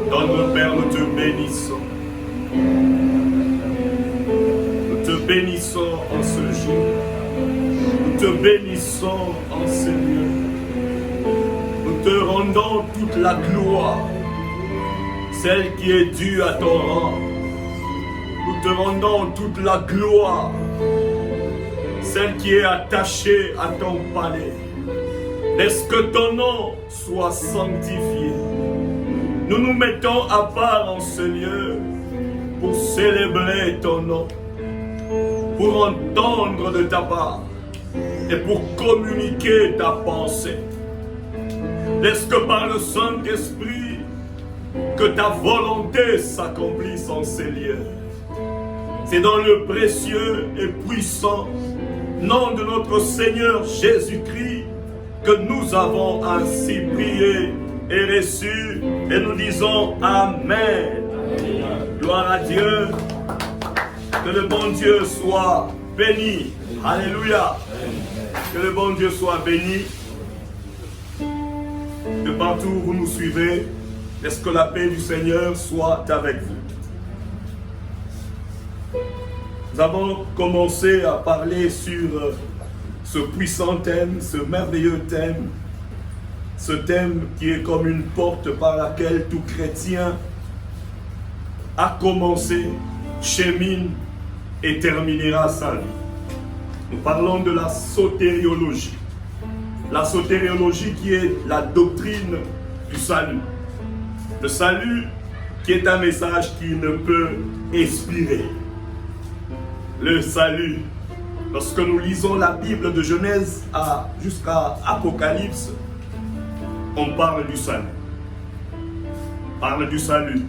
Notre Père, nous te bénissons. Nous te bénissons en ce jour. Nous te bénissons en ce lieu. Nous te rendons toute la gloire, celle qui est due à ton rang. Nous te rendons toute la gloire, celle qui est attachée à ton palais. Laisse que ton nom soit sanctifié. Nous nous mettons à part en ce lieu pour célébrer ton nom, pour entendre de ta part et pour communiquer ta pensée. Laisse que par le Saint-Esprit, que ta volonté s'accomplisse en ces lieux. C'est dans le précieux et puissant nom de notre Seigneur Jésus-Christ que nous avons ainsi prié et reçu, et nous disons Amen. Gloire à Dieu. Que le bon Dieu soit béni. Alléluia. Que le bon Dieu soit béni. De partout où vous nous suivez, laisse que la paix du Seigneur soit avec vous. Nous avons commencé à parler sur ce puissant thème, ce merveilleux thème, ce thème qui est comme une porte par laquelle tout chrétien a commencé, chemine et terminera sa vie. Nous parlons de la sotériologie. La sotériologie qui est la doctrine du salut. Le salut qui est un message qui ne peut expirer. Le salut. Lorsque nous lisons la Bible de Genèse jusqu'à Apocalypse, on parle du salut. On parle du salut.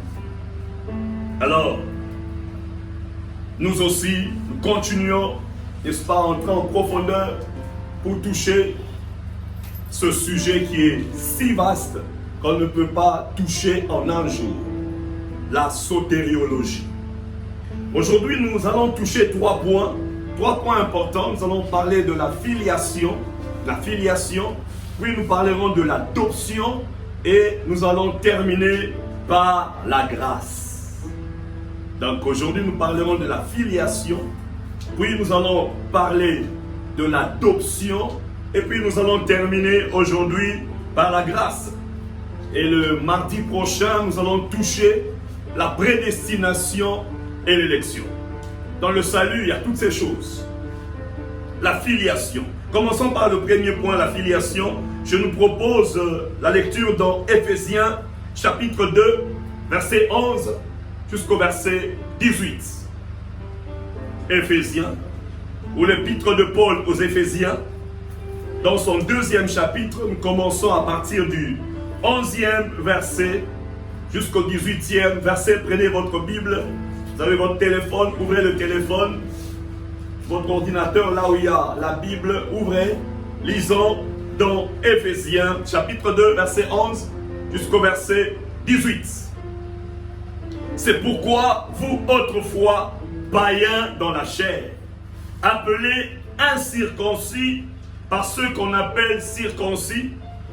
Alors, nous aussi, nous continuons, n'est-ce pas, à entrer en profondeur pour toucher ce sujet qui est si vaste qu'on ne peut pas toucher en un jour. La sotériologie. Aujourd'hui, nous allons toucher trois points importants. Nous allons parler de la filiation, puis nous parlerons de l'adoption et nous allons terminer par la grâce. Donc aujourd'hui, nous parlerons de la filiation, puis nous allons parler de l'adoption et puis nous allons terminer aujourd'hui par la grâce. Et le mardi prochain, nous allons toucher la prédestination et l'élection. Dans le salut, il y a toutes ces choses. La filiation. Commençons par le premier point, la filiation. Je nous propose la lecture dans Éphésiens, chapitre 2, verset 11 jusqu'au verset 18. Éphésiens, ou l'épître de Paul aux Éphésiens, dans son deuxième chapitre, nous commençons à partir du 11e verset jusqu'au 18e verset. Prenez votre Bible, vous avez votre téléphone, ouvrez le téléphone, votre ordinateur, là où il y a la Bible, ouvrez, lisons dans Éphésiens, chapitre 2, verset 11 jusqu'au verset 18. C'est pourquoi vous, autrefois, païens dans la chair, appelés incirconcis par ceux qu'on appelle circoncis,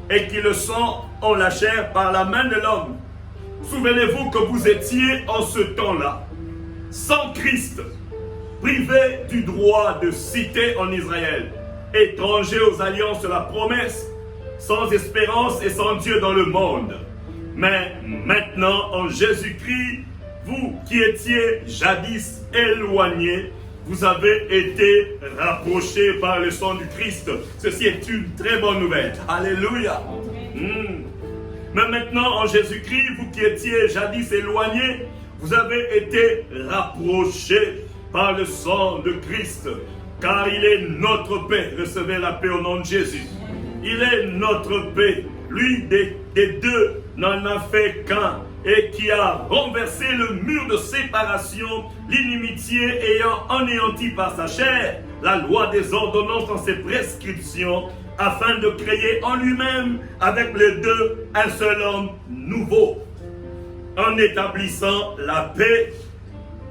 et qui le sont en la chair par la main de l'homme. Souvenez-vous que vous étiez en ce temps-là, sans Christ, privés du droit de cité en Israël, étrangers aux alliances de la promesse, sans espérance et sans Dieu dans le monde. Mais maintenant, en Jésus-Christ, vous qui étiez jadis éloignés, vous avez été rapprochés par le sang du Christ. Ceci est une très bonne nouvelle. Alléluia. Mais maintenant, en Jésus-Christ, vous qui étiez jadis éloignés, vous avez été rapprochés par le sang de Christ. Car il est notre paix. Recevez la paix au nom de Jésus. Il est notre paix. Lui, des deux, n'en a fait qu'un. Et qui a renversé le mur de séparation, l'inimitié ayant anéanti par sa chair la loi des ordonnances dans ses prescriptions, afin de créer en lui-même avec les deux un seul homme nouveau, en établissant la paix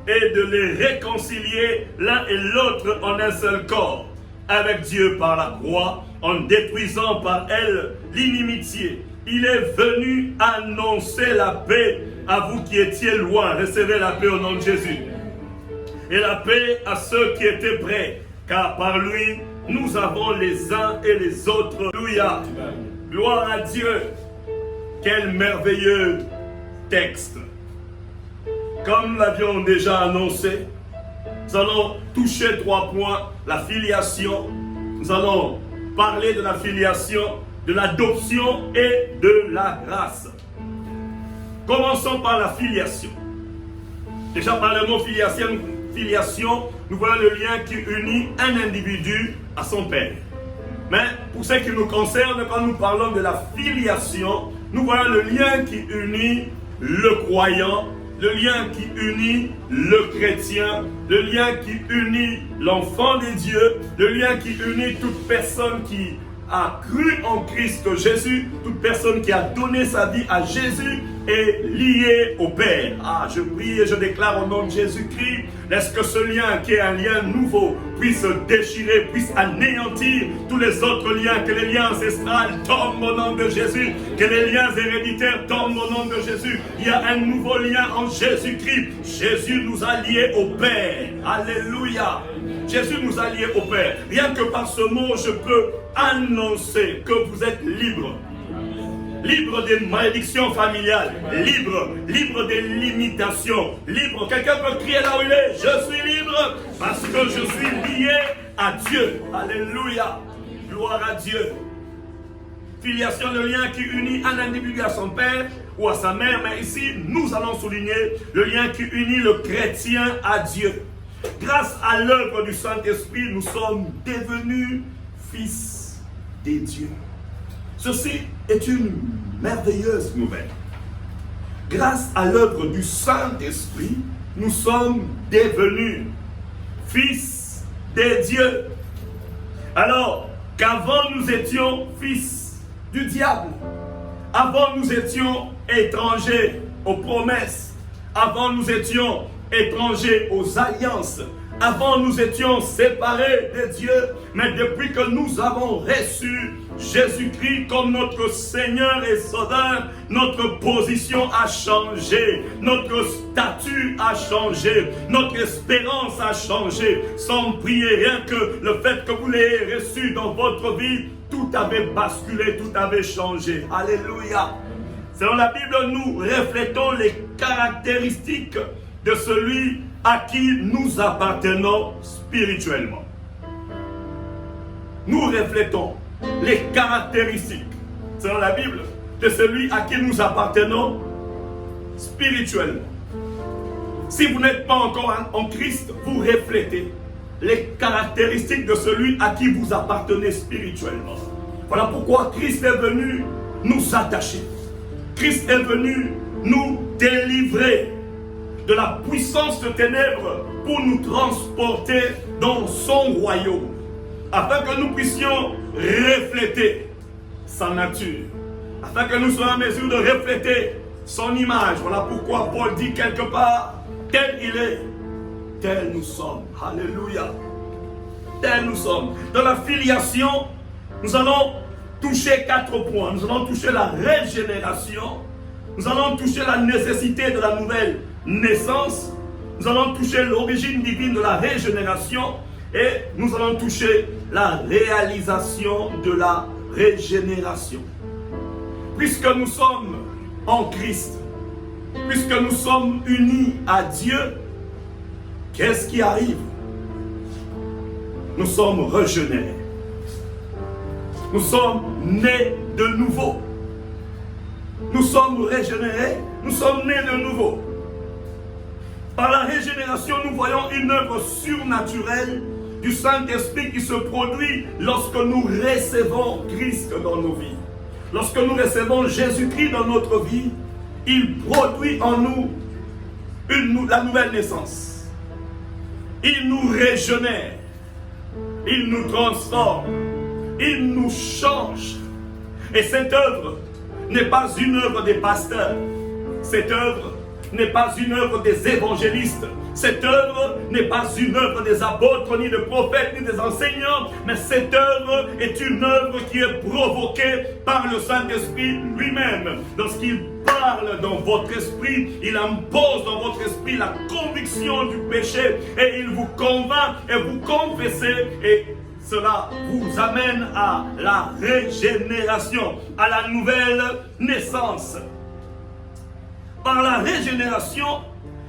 et de les réconcilier l'un et l'autre en un seul corps, avec Dieu par la croix, en détruisant par elle l'inimitié. Il est venu annoncer la paix à vous qui étiez loin. Recevez la paix au nom de Jésus. Et la paix à ceux qui étaient près, car par lui, nous avons les uns et les autres. Alléluia. Gloire à Dieu. Quel merveilleux texte. Comme nous l'avions déjà annoncé, nous allons toucher 3 points. La filiation. Nous allons parler de la filiation, de l'adoption et de la grâce. Commençons par la filiation. Déjà par le mot filiation, nous voyons le lien qui unit un individu à son père. Mais pour ce qui nous concerne, quand nous parlons de la filiation, nous voyons le lien qui unit le croyant, le lien qui unit le chrétien, le lien qui unit l'enfant de Dieu, le lien qui unit toute personne qui a cru en Christ Jésus, toute personne qui a donné sa vie à Jésus est liée au Père. Ah, je prie et je déclare au nom de Jésus-Christ, laisse que ce lien qui est un lien nouveau puisse déchirer, puisse anéantir tous les autres liens, que les liens ancestrales tombent au nom de Jésus, que les liens héréditaires tombent au nom de Jésus. Il y a un nouveau lien en Jésus-Christ. Jésus nous a liés au Père. Alléluia. Jésus nous a liés au Père. Rien que par ce mot, je peux annoncer que vous êtes libres. Libre des malédictions familiales, libre des limitations, libre. Quelqu'un peut crier là où il est, je suis libre parce que je suis lié à Dieu. Alléluia, gloire à Dieu. Filiation, le lien qui unit un individu à son père ou à sa mère, mais ici nous allons souligner le lien qui unit le chrétien à Dieu. Grâce à l'œuvre du Saint-Esprit, nous sommes devenus fils des dieux. Ceci est une merveilleuse nouvelle. Grâce à l'œuvre du Saint-Esprit, nous sommes devenus fils des dieux. Alors qu'avant nous étions fils du diable, avant nous étions étrangers aux promesses, avant nous étions étrangers aux alliances, avant nous étions séparés de Dieu, mais depuis que nous avons reçu Jésus-Christ comme notre Seigneur et Sauveur, notre position a changé, notre statut a changé, notre espérance a changé. Sans prier, rien que le fait que vous l'ayez reçu dans votre vie, tout avait basculé, tout avait changé. Alléluia. Selon la Bible, nous reflétons les caractéristiques de celui à qui nous appartenons spirituellement. Nous reflétons les caractéristiques, selon la Bible, de celui à qui nous appartenons spirituellement. Si vous n'êtes pas encore en Christ, vous reflétez les caractéristiques de celui à qui vous appartenez spirituellement. Voilà pourquoi Christ est venu nous attacher. Christ est venu nous délivrer de la puissance de ténèbres pour nous transporter dans son royaume, afin que nous puissions refléter sa nature, afin que nous soyons en mesure de refléter son image. Voilà pourquoi Paul dit quelque part, tel il est, tel nous sommes. Alléluia. Tel nous sommes. Dans la filiation, nous allons toucher 4 points. Nous allons toucher la régénération. Nous allons toucher la nécessité de la nouvelle naissance. Nous allons toucher l'origine divine de la régénération. Et nous allons toucher la réalisation de la régénération. Puisque nous sommes en Christ, puisque nous sommes unis à Dieu, qu'est-ce qui arrive? Nous sommes régénérés. Nous sommes nés de nouveau. Nous sommes régénérés, nous sommes nés de nouveau. Par la régénération, nous voyons une œuvre surnaturelle du Saint-Esprit qui se produit lorsque nous recevons Christ dans nos vies. Lorsque nous recevons Jésus-Christ dans notre vie, il produit en nous la nouvelle naissance. Il nous régénère, il nous transforme, il nous change. Et cette œuvre n'est pas une œuvre des pasteurs. Cette œuvre n'est pas une œuvre des évangélistes. Cette œuvre n'est pas une œuvre des apôtres, ni des prophètes, ni des enseignants, mais cette œuvre est une œuvre qui est provoquée par le Saint-Esprit lui-même. Lorsqu'il parle dans votre esprit, il impose dans votre esprit la conviction du péché et il vous convainc et vous confessez et cela vous amène à la régénération, à la nouvelle naissance. Par la régénération,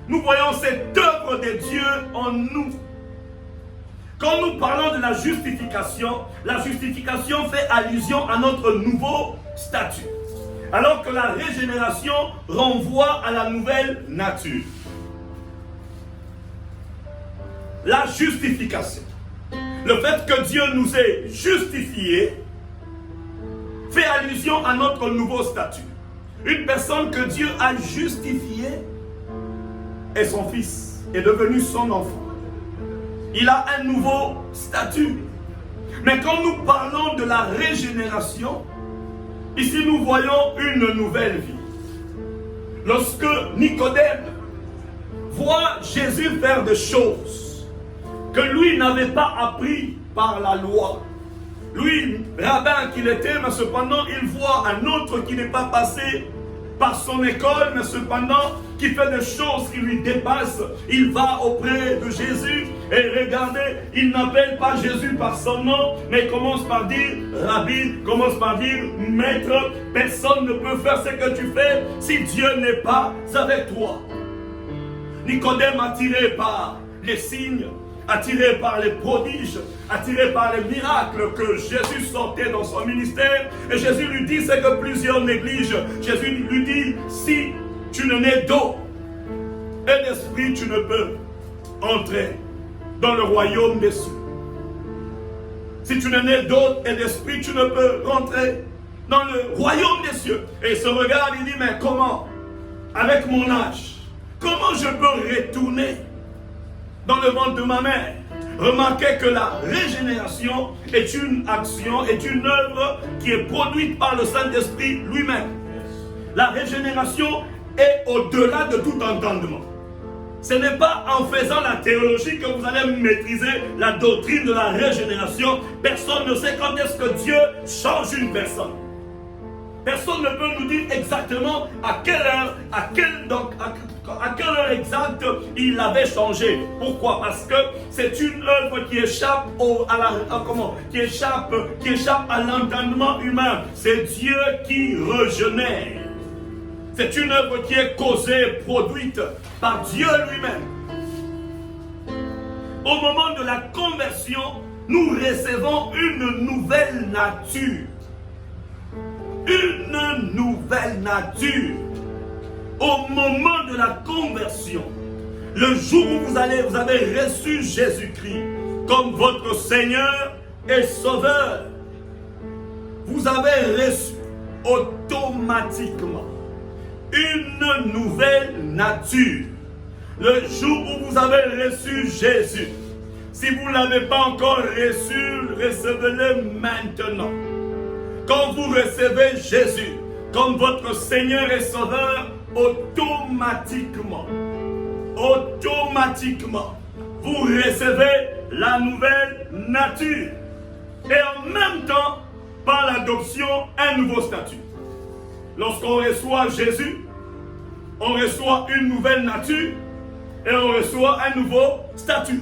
nous voyons cette œuvre de Dieu en nous. Quand nous parlons de la justification fait allusion à notre nouveau statut. Alors que la régénération renvoie à la nouvelle nature. La justification. Le fait que Dieu nous ait justifiés fait allusion à notre nouveau statut. Une personne que Dieu a justifiée est son fils, est devenu son enfant. Il a un nouveau statut. Mais quand nous parlons de la régénération, ici nous voyons une nouvelle vie. Lorsque Nicodème voit Jésus faire des choses que lui n'avait pas appris par la loi. Lui, rabbin qu'il était, mais cependant, il voit un autre qui n'est pas passé par son école, mais cependant, qui fait des choses qui lui dépassent. Il va auprès de Jésus et regardez, il n'appelle pas Jésus par son nom, mais il commence par dire Rabbi, commence par dire Maître. Personne ne peut faire ce que tu fais si Dieu n'est pas avec toi. Nicodème, attiré par les signes, attiré par les prodiges, attiré par les miracles que Jésus sortait dans son ministère. Et Jésus lui dit ce que plusieurs négligent. Jésus lui dit, si tu ne nais d'eau et d'esprit, tu ne peux entrer dans le royaume des cieux. Si tu ne nais d'eau et d'esprit, tu ne peux rentrer dans le royaume des cieux. Et il se regarde, il dit, mais comment? Avec mon âge, comment je peux retourner dans le ventre de ma mère? Remarquez que la régénération est une action, est une œuvre qui est produite par le Saint-Esprit lui-même. La régénération est au-delà de tout entendement. Ce n'est pas en faisant la théologie que vous allez maîtriser la doctrine de la régénération. Personne ne sait quand est-ce que Dieu change une personne. Personne ne peut nous dire exactement à quelle heure, à quelle heure exacte il avait changé. Pourquoi? Parce que c'est une œuvre qui échappe qui échappe à l'entendement humain. C'est Dieu qui régénère. C'est une œuvre qui est causée, produite par Dieu lui-même. Au moment de la conversion, nous recevons une nouvelle nature. Une nouvelle nature. Au moment de la conversion, le jour où vous avez reçu Jésus-Christ comme votre Seigneur et Sauveur, vous avez reçu automatiquement une nouvelle nature. Le jour où vous avez reçu Jésus, si vous ne l'avez pas encore reçu, recevez-le maintenant. Quand vous recevez Jésus comme votre Seigneur et Sauveur, automatiquement, vous recevez la nouvelle nature. Et en même temps, par l'adoption, un nouveau statut. Lorsqu'on reçoit Jésus, on reçoit une nouvelle nature et on reçoit un nouveau statut.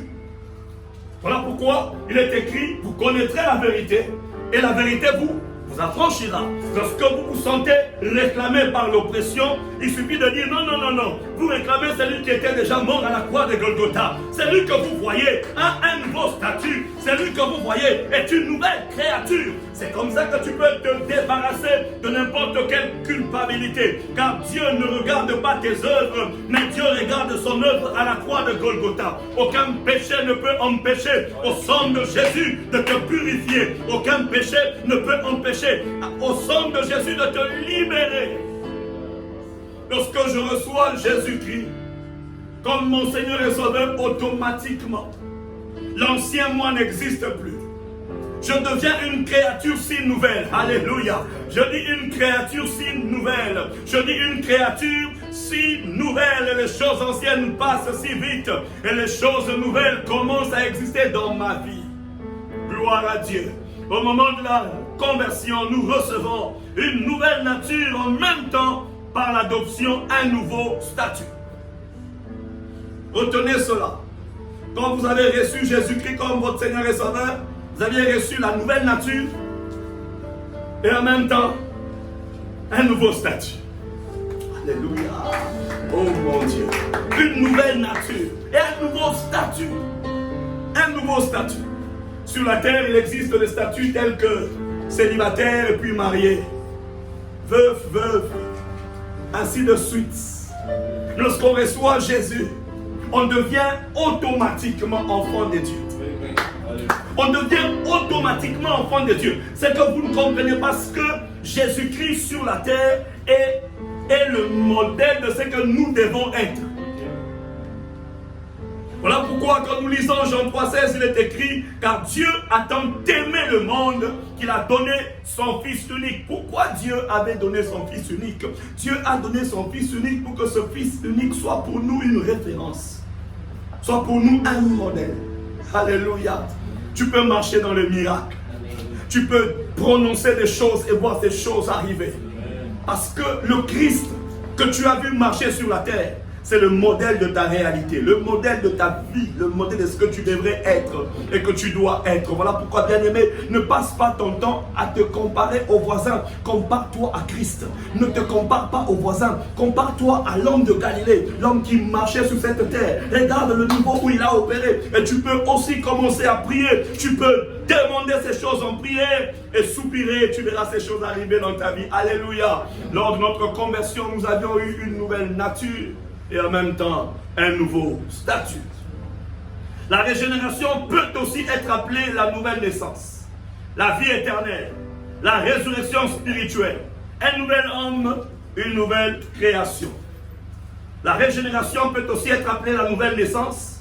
Voilà pourquoi il est écrit, vous connaîtrez la vérité et la vérité vous affranchira. Lorsque vous vous sentez réclamé par l'oppression, il suffit de dire non, non, non, non. Vous réclamez celui qui était déjà mort à la croix de Golgotha. Celui que vous voyez a un nouveau statut. Celui que vous voyez est une nouvelle créature. C'est comme ça que tu peux te débarrasser de n'importe quelle culpabilité. Car Dieu ne regarde pas tes œuvres, mais Dieu regarde son œuvre à la croix de Golgotha. Aucun péché ne peut empêcher au sang de Jésus de te purifier. Aucun péché ne peut empêcher au sang de Jésus de te libérer. Lorsque je reçois Jésus-Christ comme mon Seigneur et Sauveur, automatiquement, l'ancien moi n'existe plus. Je deviens une créature si nouvelle. Alléluia. Je dis une créature si nouvelle. Je dis une créature si nouvelles, les choses anciennes passent si vite et les choses nouvelles commencent à exister dans ma vie. Gloire à Dieu. Au moment de la conversion, nous recevons une nouvelle nature en même temps par l'adoption un nouveau statut. Retenez cela. Quand vous avez reçu Jésus-Christ comme votre Seigneur et Sauveur, vous avez reçu la nouvelle nature et en même temps un nouveau statut. Alléluia. Oh mon Dieu. Une nouvelle nature et un nouveau statut. Un nouveau statut. Sur la terre, il existe des statuts tels que célibataire et puis marié, veuf, veuve, ainsi de suite. Lorsqu'on reçoit Jésus, on devient automatiquement enfant de Dieu. On devient automatiquement enfant de Dieu. C'est que vous ne comprenez pas ce que Jésus-Christ sur la terre est le modèle de ce que nous devons être. Voilà pourquoi quand nous lisons Jean 3,16, il est écrit « Car Dieu a tant aimé le monde qu'il a donné son Fils unique ». Pourquoi Dieu avait donné son Fils unique? Dieu a donné son Fils unique pour que ce Fils unique soit pour nous une référence, soit pour nous un modèle. Alléluia. Tu peux marcher dans le miracle. Tu peux prononcer des choses et voir ces choses arriver. Parce que le Christ que tu as vu marcher sur la terre, c'est le modèle de ta réalité, le modèle de ta vie, le modèle de ce que tu devrais être et que tu dois être. Voilà pourquoi, bien-aimé, ne passe pas ton temps à te comparer aux voisins. Compare-toi à Christ. Ne te compare pas aux voisins. Compare-toi à l'homme de Galilée, l'homme qui marchait sur cette terre. Regarde le niveau où il a opéré. Et tu peux aussi commencer à prier. Tu peux demander ces choses en prière et soupirer. Tu verras ces choses arriver dans ta vie. Alléluia. Lors de notre conversion, nous avions eu une nouvelle nature et en même temps un nouveau statut. La régénération peut aussi être appelée la nouvelle naissance, la vie éternelle, la résurrection spirituelle, un nouvel homme, une nouvelle création. La régénération peut aussi être appelée la nouvelle naissance,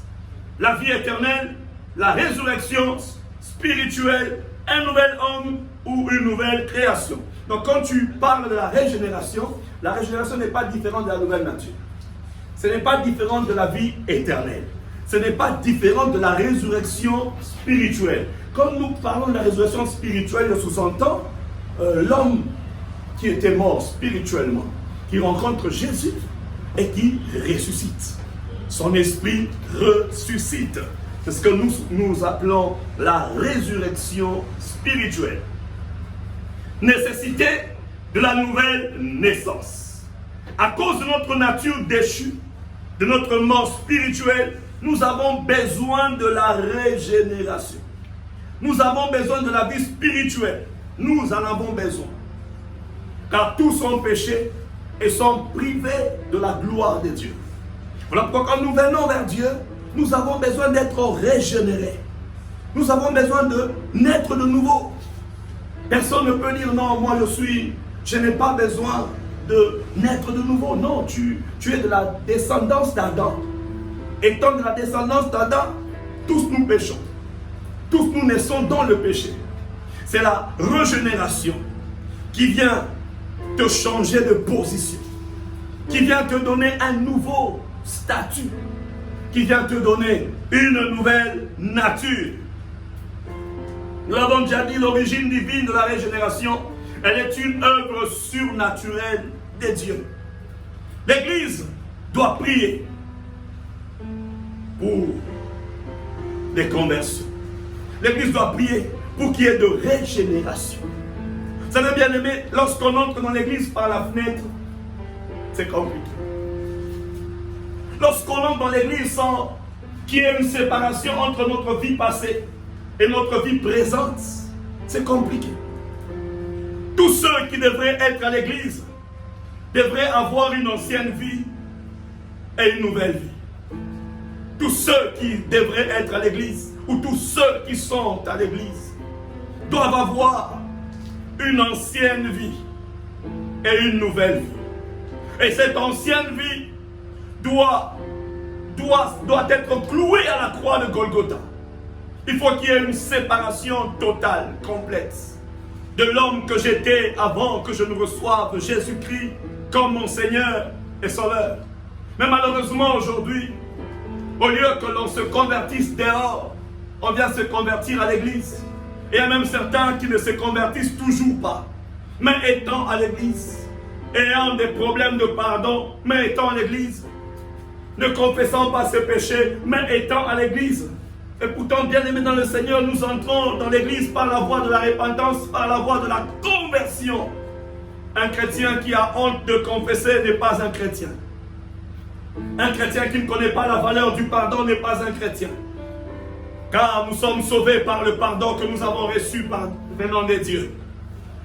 la vie éternelle, la résurrection spirituelle, un nouvel homme ou une nouvelle création. Donc quand tu parles de la régénération n'est pas différente de la nouvelle nature. Ce n'est pas différent de la vie éternelle. Ce n'est pas différent de la résurrection spirituelle. Quand nous parlons de la résurrection spirituelle, je sous-entends l'homme qui était mort spirituellement, qui rencontre Jésus et qui ressuscite. Son esprit ressuscite. C'est ce que nous appelons la résurrection spirituelle. Nécessité de la nouvelle naissance. À cause de notre nature déchue, de notre mort spirituelle, nous avons besoin de la régénération. Nous avons besoin de la vie spirituelle. Nous en avons besoin. Car tous ont péché et sont privés de la gloire de Dieu. Voilà pourquoi quand nous venons vers Dieu, nous avons besoin d'être régénérés. Nous avons besoin de naître de nouveau. Personne ne peut dire non, moi je n'ai pas besoin de naître de nouveau. Non, tu es de la descendance d'Adam. Étant de la descendance d'Adam, tous nous péchons. Tous nous naissons dans le péché. C'est la régénération qui vient te changer de position, qui vient te donner un nouveau statut, qui vient te donner une nouvelle nature. Nous l'avons déjà dit, l'origine divine de la régénération, elle est une œuvre surnaturelle de Dieu. L'Église doit prier pour des conversions. L'Église doit prier pour qu'il y ait de régénération. Vous savez, bien aimé, lorsqu'on entre dans l'Église par la fenêtre, c'est compliqué. Lorsqu'on entre dans l'Église sans qu'il y ait une séparation entre notre vie passée et notre vie présente, c'est compliqué. Tous ceux qui devraient être à l'Église devraient avoir une ancienne vie et une nouvelle vie. Tous ceux qui devraient être à l'Église, ou tous ceux qui sont à l'Église, doivent avoir une ancienne vie et une nouvelle vie. Et cette ancienne vie doit être clouée à la croix de Golgotha. Il faut qu'il y ait une séparation totale, complète, de l'homme que j'étais avant que je ne reçoive Jésus-Christ comme mon Seigneur et Sauveur. Mais malheureusement aujourd'hui, au lieu que l'on se convertisse dehors, on vient se convertir à l'église. Et il y a même certains qui ne se convertissent toujours pas, mais étant à l'église, ayant des problèmes de pardon, mais étant à l'église, ne confessant pas ses péchés, mais étant à l'église. Et pourtant, bien aimés dans le Seigneur, nous entrons dans l'église par la voie de la repentance, par la voie de la conversion. Un chrétien qui a honte de confesser n'est pas un chrétien. Un chrétien qui ne connaît pas la valeur du pardon n'est pas un chrétien. Car nous sommes sauvés par le pardon que nous avons reçu venant des dieux.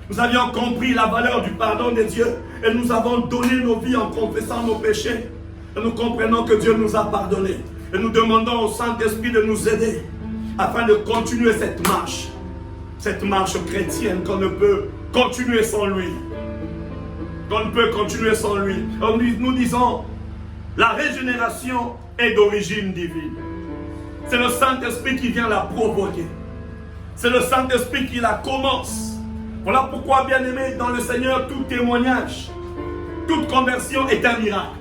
Nous avions compris la valeur du pardon des dieux et nous avons donné nos vies en confessant nos péchés. Et nous comprenons que Dieu nous a pardonnés. Et nous demandons au Saint-Esprit de nous aider afin de continuer cette marche chrétienne qu'on ne peut continuer sans lui. Qu'on ne peut continuer sans lui. Nous disons, la régénération est d'origine divine. C'est le Saint-Esprit qui vient la provoquer. C'est le Saint-Esprit qui la commence. Voilà pourquoi, bien aimé, dans le Seigneur, tout témoignage, toute conversion est un miracle.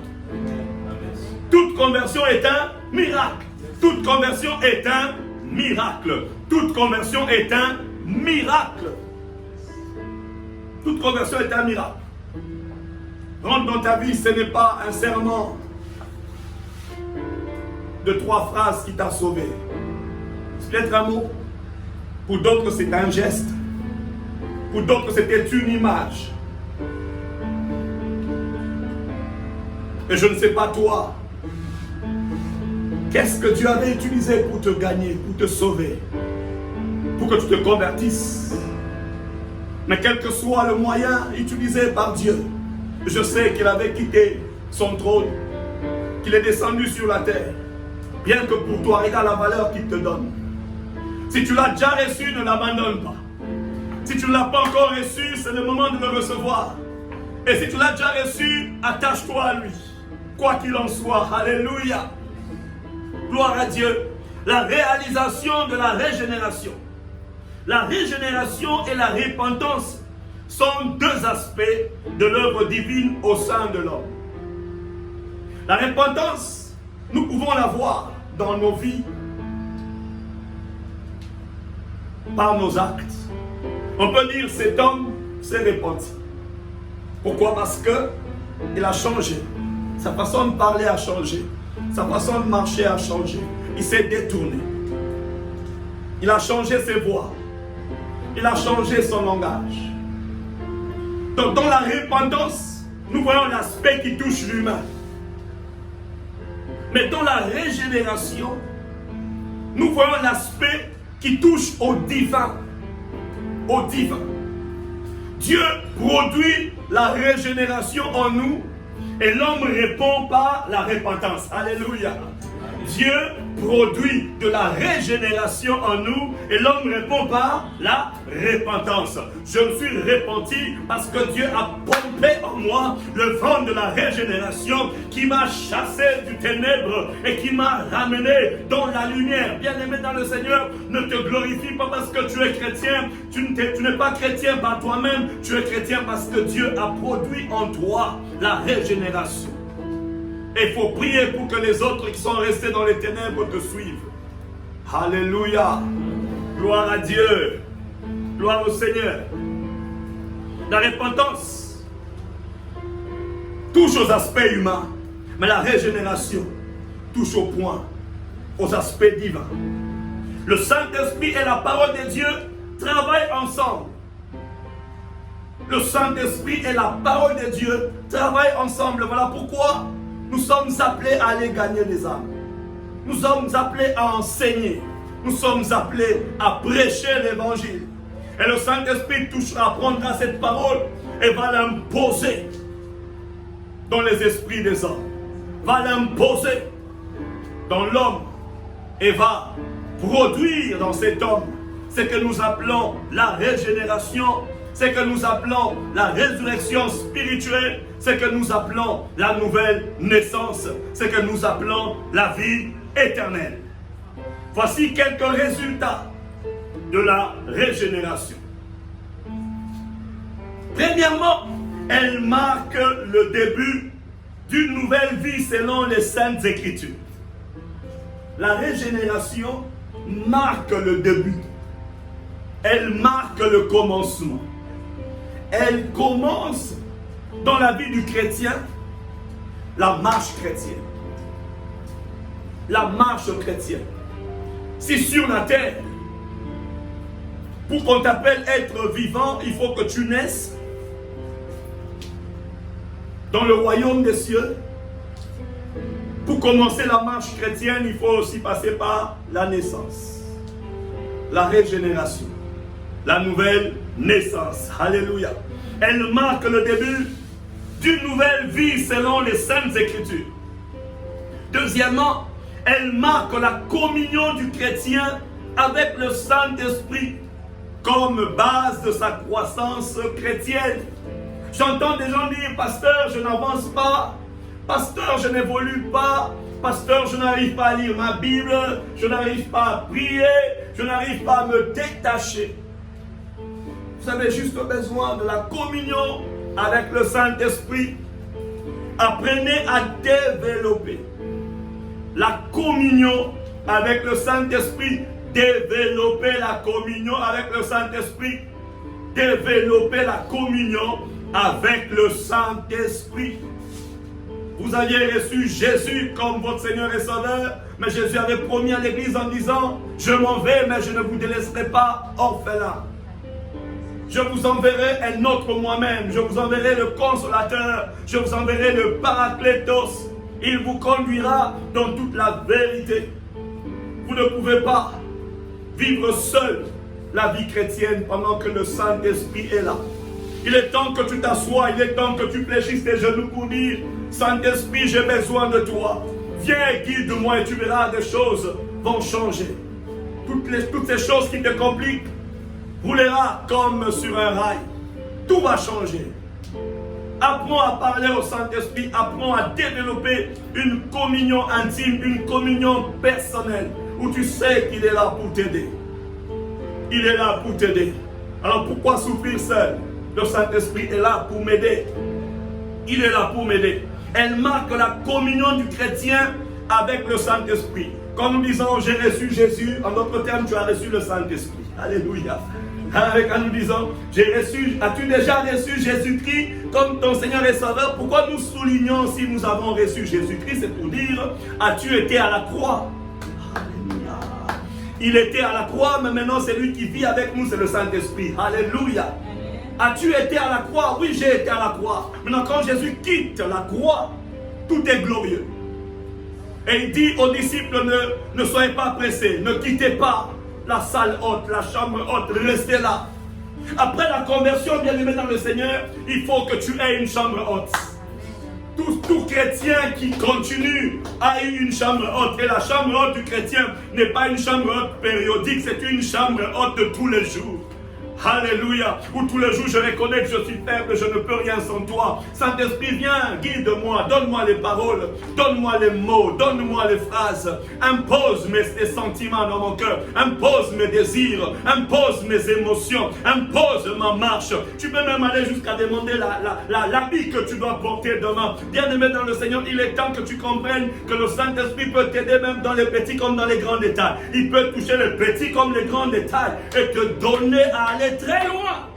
Toute conversion est un miracle. Toute conversion est un miracle. Toute conversion est un miracle. Toute conversion est un miracle. Rentre dans ta vie, ce n'est pas un serment de 3 phrases qui t'a sauvé. C'est peut-être un mot. Pour d'autres, c'est un geste. Pour d'autres, c'était une image. Et je ne sais pas toi. Qu'est-ce que Dieu avait utilisé pour te gagner, pour te sauver, pour que tu te convertisses? Mais quel que soit le moyen utilisé par Dieu, je sais qu'il avait quitté son trône, qu'il est descendu sur la terre. Bien que pour toi, regarde la valeur qu'il te donne. Si tu l'as déjà reçu, ne l'abandonne pas. Si tu ne l'as pas encore reçu, c'est le moment de le recevoir. Et si tu l'as déjà reçu, attache-toi à lui. Quoi qu'il en soit, alléluia. Gloire à Dieu. La réalisation de la régénération. La régénération et la repentance sont 2 aspects de l'œuvre divine au sein de l'homme. La repentance, nous pouvons la voir dans nos vies par nos actes. On peut dire cet homme s'est repenti. Pourquoi? Parce que il a changé. Sa façon de parler a changé. Sa façon de marcher a changé. Il s'est détourné. Il a changé ses voix. Il a changé son langage. Donc dans la repentance, nous voyons l'aspect qui touche l'humain. Mais dans la régénération, nous voyons l'aspect qui touche au divin. Au divin. Dieu produit la régénération en nous et l'homme répond par la repentance. Alléluia. Dieu produit de la régénération en nous et l'homme répond par la repentance. Je me suis repenti parce que Dieu a pompé en moi le vent de la régénération qui m'a chassé du ténèbre et qui m'a ramené dans la lumière. Bien-aimé dans le Seigneur, ne te glorifie pas parce que tu es chrétien. Tu n'es pas chrétien par toi-même, tu es chrétien parce que Dieu a produit en toi la régénération. Et il faut prier pour que les autres qui sont restés dans les ténèbres te suivent. Alléluia. Gloire à Dieu. Gloire au Seigneur. La repentance touche aux aspects humains, mais la régénération touche au point, aux aspects divins. Le Saint-Esprit et la parole de Dieu travaillent ensemble. Le Saint-Esprit et la parole de Dieu travaillent ensemble. Voilà pourquoi nous sommes appelés à aller gagner des âmes. Nous sommes appelés à enseigner. Nous sommes appelés à prêcher l'évangile. Et le Saint-Esprit touchera, prendra cette parole et va l'imposer dans les esprits des hommes. Va l'imposer dans l'homme et va produire dans cet homme ce que nous appelons la régénération, ce que nous appelons la résurrection spirituelle, ce que nous appelons la nouvelle naissance, ce que nous appelons la vie éternelle. Voici quelques résultats de la régénération. Premièrement, elle marque le début d'une nouvelle vie selon les Saintes Écritures. La régénération marque le début. Elle marque le commencement. Elle commence dans la vie du chrétien, la marche chrétienne. La marche chrétienne. C'est sur la terre. Pour qu'on t'appelle être vivant, il faut que tu naisses dans le royaume des cieux. Pour commencer la marche chrétienne, il faut aussi passer par la naissance, la régénération, la nouvelle naissance. Alléluia. Elle marque le début d'une nouvelle vie selon les Saintes Écritures. Deuxièmement, elle marque la communion du chrétien avec le Saint-Esprit comme base de sa croissance chrétienne. J'entends des gens dire, pasteur, je n'avance pas, pasteur, je n'évolue pas, pasteur, je n'arrive pas à lire ma Bible, je n'arrive pas à prier, je n'arrive pas à me détacher. Vous avez juste besoin de la communion avec le Saint-Esprit. Apprenez à développer la communion avec le Saint-Esprit. Développer la communion avec le Saint-Esprit. Développer la communion avec le Saint-Esprit. Vous aviez reçu Jésus comme votre Seigneur et Sauveur, mais Jésus avait promis à l'Église en disant, je m'en vais, mais je ne vous délaisserai pas orphelin. Je vous enverrai un autre moi-même. Je vous enverrai le Consolateur. Je vous enverrai le Paraclétos. Il vous conduira dans toute la vérité. Vous ne pouvez pas vivre seul la vie chrétienne pendant que le Saint-Esprit est là. Il est temps que tu t'assoies. Il est temps que tu fléchisses tes genoux pour dire, Saint-Esprit, j'ai besoin de toi. Viens, guide-moi et tu verras, des choses vont changer. Toutes ces choses qui te compliquent, roulera comme sur un rail. Tout va changer. Apprends à parler au Saint-Esprit. Apprends à développer une communion intime, une communion personnelle, où tu sais qu'il est là pour t'aider. Il est là pour t'aider. Alors pourquoi souffrir seul? Le Saint-Esprit est là pour m'aider. Il est là pour m'aider. Elle marque la communion du chrétien avec le Saint-Esprit. Quand nous disons j'ai reçu Jésus, en d'autres termes, tu as reçu le Saint-Esprit. Alléluia. Quand nous disons, as-tu déjà reçu Jésus-Christ comme ton Seigneur et Sauveur? Pourquoi nous soulignons si nous avons reçu Jésus-Christ? C'est pour dire, as-tu été à la croix? Alléluia. Il était à la croix, mais maintenant c'est lui qui vit avec nous, c'est le Saint-Esprit. Alléluia. As-tu été à la croix? Oui, j'ai été à la croix. Maintenant, quand Jésus quitte la croix, tout est glorieux. Et il dit aux disciples, ne soyez pas pressés, ne quittez pas la salle haute, la chambre haute, restez là. Après la conversion, bien aimé dans le Seigneur, il faut que tu aies une chambre haute. Tout chrétien qui continue a eu une chambre haute. Et la chambre haute du chrétien n'est pas une chambre haute périodique, c'est une chambre haute de tous les jours. Alléluia. Où tous les jours je reconnais que je suis faible, je ne peux rien sans toi. Saint-Esprit, viens, guide-moi, donne-moi les paroles, donne-moi les mots, donne-moi les phrases. Impose mes sentiments dans mon cœur, impose mes désirs, impose mes émotions, impose ma marche. Tu peux même aller jusqu'à demander l'habit que tu dois porter demain. Bien-aimé dans le Seigneur, il est temps que tu comprennes que le Saint-Esprit peut t'aider même dans les petits comme dans les grands détails. Il peut toucher les petits comme les grands détails et te donner à aller très loin.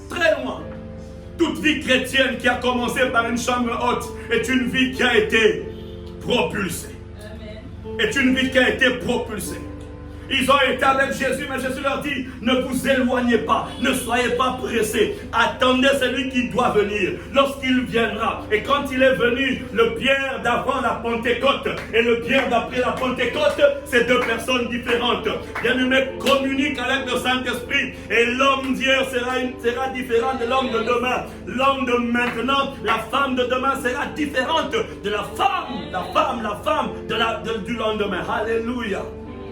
Très loin. Toute vie chrétienne qui a commencé par une chambre haute est une vie qui a été propulsée. Amen. Est une vie qui a été propulsée. Ils ont été avec Jésus, mais Jésus leur dit, ne vous éloignez pas, ne soyez pas pressés, attendez celui qui doit venir, lorsqu'il viendra. Et quand il est venu, le Pierre d'avant la Pentecôte et le Pierre d'après la Pentecôte, c'est deux personnes différentes. Bien-aimé, communique avec le Saint-Esprit et l'homme d'hier sera différent de l'homme de demain. L'homme de maintenant, la femme de demain sera différente de la femme du lendemain. Alléluia.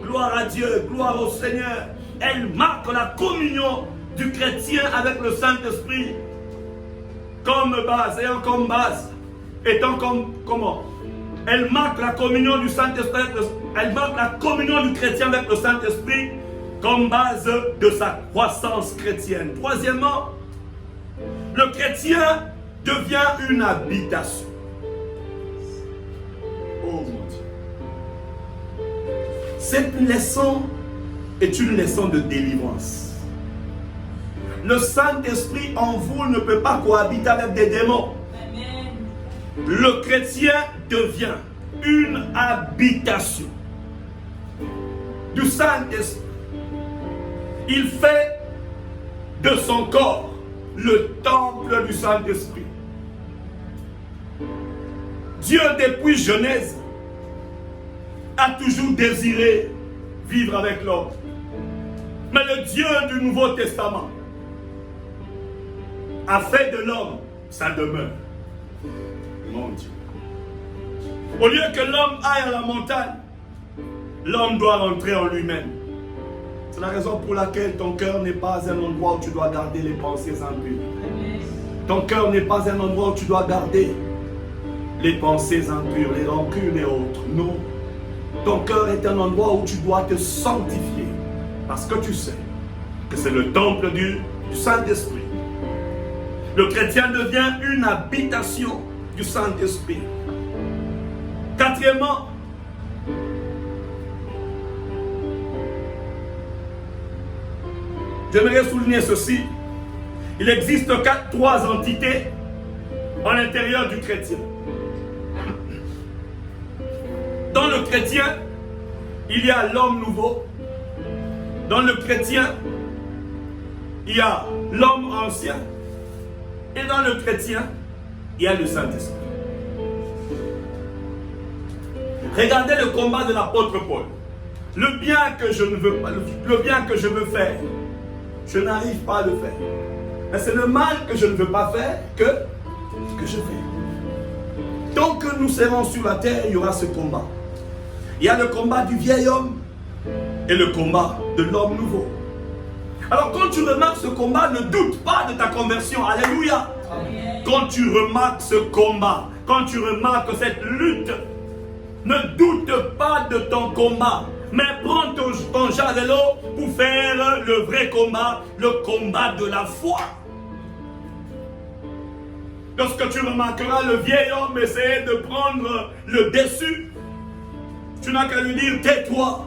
Gloire à Dieu, gloire au Seigneur. Elle marque la communion du chrétien avec le Saint-Esprit comme base, comment? Elle marque la communion du Saint-Esprit, elle marque la communion du chrétien avec le Saint-Esprit comme base de sa croissance chrétienne. Troisièmement, le chrétien devient une habitation. Cette leçon est une leçon de délivrance. Le Saint-Esprit en vous ne peut pas cohabiter avec des démons. Amen. Le chrétien devient une habitation du Saint-Esprit. Il fait de son corps le temple du Saint-Esprit. Dieu, depuis Genèse, a toujours désiré vivre avec l'homme. Mais le Dieu du Nouveau Testament a fait de l'homme sa demeure. Mon Dieu. Au lieu que l'homme aille à la montagne, l'homme doit rentrer en lui-même. C'est la raison pour laquelle ton cœur n'est pas un endroit où tu dois garder les pensées impures. Ton cœur n'est pas un endroit où tu dois garder les pensées impures, les rancunes et autres. Non. Ton cœur est un endroit où tu dois te sanctifier. Parce que tu sais que c'est le temple du Saint-Esprit. Le chrétien devient une habitation du Saint-Esprit. Quatrièmement, j'aimerais souligner ceci. Il existe trois entités à l'intérieur du chrétien. Dans le chrétien, il y a l'homme nouveau. Dans le chrétien, il y a l'homme ancien. Et dans le chrétien, il y a le Saint-Esprit. Regardez le combat de l'apôtre Paul. Le bien que je ne veux pas, le bien que je veux faire, je n'arrive pas à le faire. Mais c'est le mal que je ne veux pas faire que je fais. Tant que nous serons sur la terre, il y aura ce combat. Il y a le combat du vieil homme et le combat de l'homme nouveau. Alors quand tu remarques ce combat, ne doute pas de ta conversion. Alléluia. Amen. Quand tu remarques ce combat, quand tu remarques cette lutte, ne doute pas de ton combat. Mais prends ton javelot pour faire le vrai combat, le combat de la foi. Lorsque tu remarqueras le vieil homme essayer de prendre le dessus, tu n'as qu'à lui dire, tais-toi.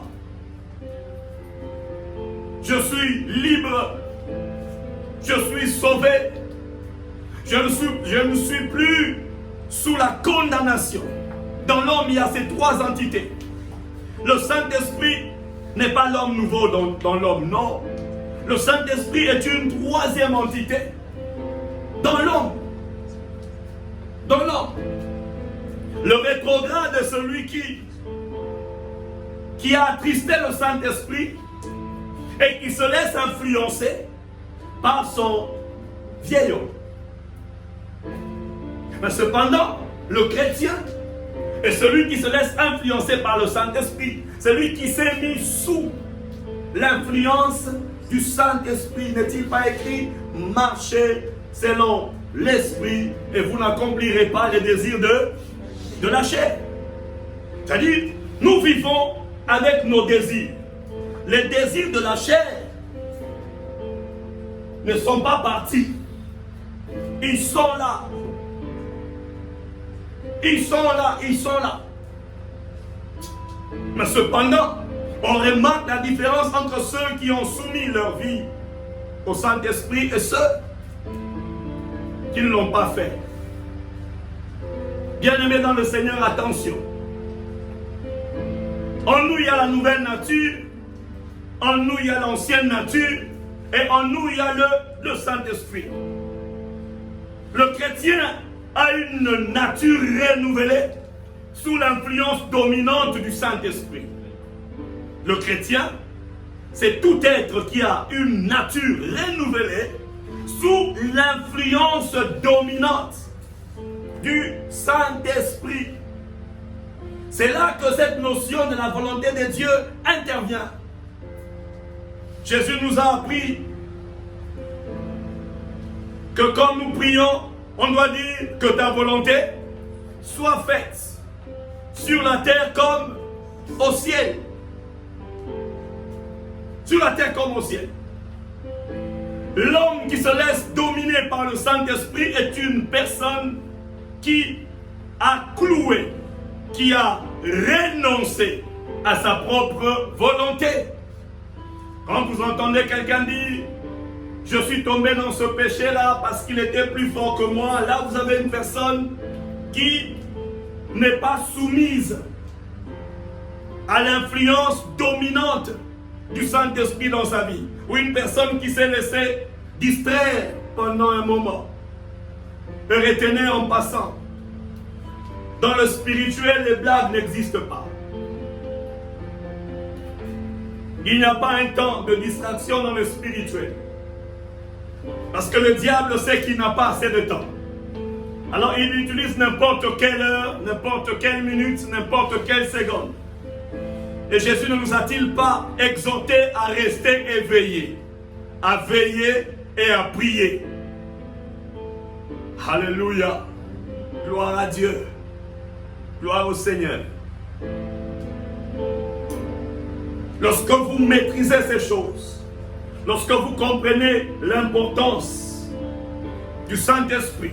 Je suis libre. Je suis sauvé. Je ne suis plus sous la condamnation. Dans l'homme, il y a ces trois entités. Le Saint-Esprit n'est pas l'homme nouveau dans l'homme, non. Le Saint-Esprit est une troisième entité dans l'homme. Dans l'homme. Le rétrograde est celui qui a attristé le Saint-Esprit et qui se laisse influencer par son vieil homme. Mais cependant, le chrétien est celui qui se laisse influencer par le Saint-Esprit. Celui qui s'est mis sous l'influence du Saint-Esprit. N'est-il pas écrit, marchez selon l'Esprit et vous n'accomplirez pas les désirs de la chair. C'est-à-dire, nous vivons avec nos désirs. Les désirs de la chair ne sont pas partis. Ils sont là. Ils sont là, ils sont là. Mais cependant, on remarque la différence entre ceux qui ont soumis leur vie au Saint-Esprit et ceux qui ne l'ont pas fait. Bien-aimés dans le Seigneur, attention. En nous, il y a la nouvelle nature. En nous, il y a l'ancienne nature. Et en nous, il y a le Saint-Esprit. Le chrétien a une nature renouvelée sous l'influence dominante du Saint-Esprit. Le chrétien, c'est tout être qui a une nature renouvelée sous l'influence dominante du Saint-Esprit. C'est là que cette notion de la volonté de Dieu intervient. Jésus nous a appris que quand nous prions, on doit dire que ta volonté soit faite sur la terre comme au ciel. Sur la terre comme au ciel. L'homme qui se laisse dominer par le Saint-Esprit est une personne qui a cloué, qui a renoncé à sa propre volonté. Quand vous entendez quelqu'un dire « Je suis tombé dans ce péché-là parce qu'il était plus fort que moi », là vous avez une personne qui n'est pas soumise à l'influence dominante du Saint-Esprit dans sa vie. Ou une personne qui s'est laissée distraire pendant un moment et retenir en passant. Dans le spirituel, les blagues n'existent pas. Il n'y a pas un temps de distraction dans le spirituel. Parce que le diable sait qu'il n'a pas assez de temps. Alors il utilise n'importe quelle heure, n'importe quelle minute, n'importe quelle seconde. Et Jésus ne nous a-t-il pas exhortés à rester éveillés, à veiller et à prier? Alléluia. Gloire à Dieu. Gloire au Seigneur. Lorsque vous maîtrisez ces choses, lorsque vous comprenez l'importance du Saint-Esprit,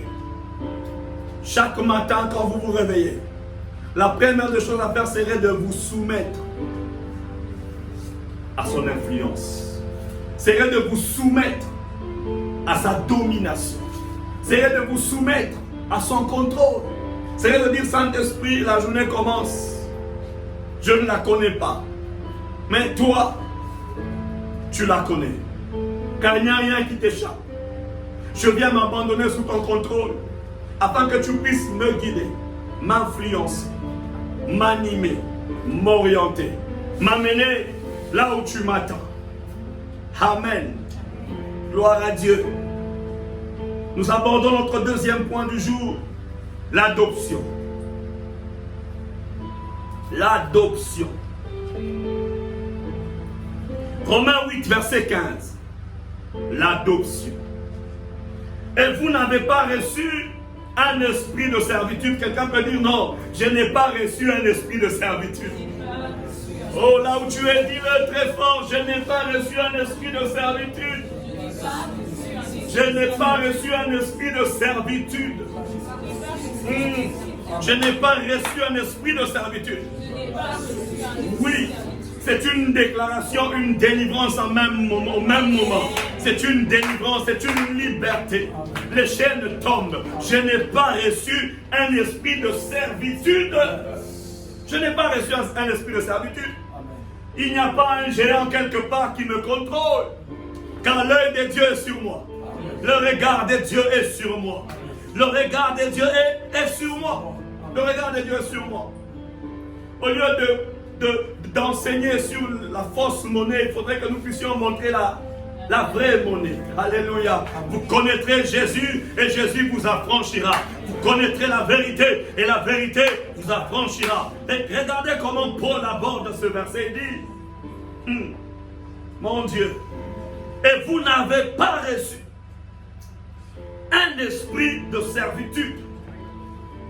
chaque matin quand vous vous réveillez, la première des choses à faire serait de vous soumettre à son influence. Serait de vous soumettre à sa domination. Serait de vous soumettre à son contrôle. Serait de dire, Saint-Esprit, la journée commence. Je ne la connais pas. Mais toi, tu la connais. Car il n'y a rien qui t'échappe. Je viens m'abandonner sous ton contrôle afin que tu puisses me guider, m'influencer, m'animer, m'orienter, m'amener là où tu m'attends. Amen. Gloire à Dieu. Nous abordons notre deuxième point du jour, l'adoption. L'adoption. Romains 8, verset 15. L'adoption. Et vous n'avez pas reçu un esprit de servitude. Quelqu'un peut dire non, je n'ai pas reçu un esprit de servitude. Oh, là où tu es, dis-le très fort, je n'ai pas reçu un esprit de servitude. Je n'ai pas reçu un esprit de servitude. Je n'ai pas reçu un esprit de servitude. Oui, c'est une déclaration, une délivrance au même moment. C'est une délivrance, c'est une liberté. Les chaînes tombent. Je n'ai pas reçu un esprit de servitude. Je n'ai pas reçu un esprit de servitude. Il n'y a pas un géant quelque part qui me contrôle. Car l'œil de Dieu est sur moi. Le regard de Dieu est sur moi. Le regard de Dieu est sur moi. Le regard de Dieu est sur moi. Au lieu d'enseigner sur la fausse monnaie, il faudrait que nous puissions montrer la vraie monnaie. Alléluia. Vous connaîtrez Jésus et Jésus vous affranchira. Vous connaîtrez la vérité et la vérité vous affranchira. Et regardez comment Paul aborde ce verset. Il dit, mon Dieu, et vous n'avez pas reçu un esprit de servitude.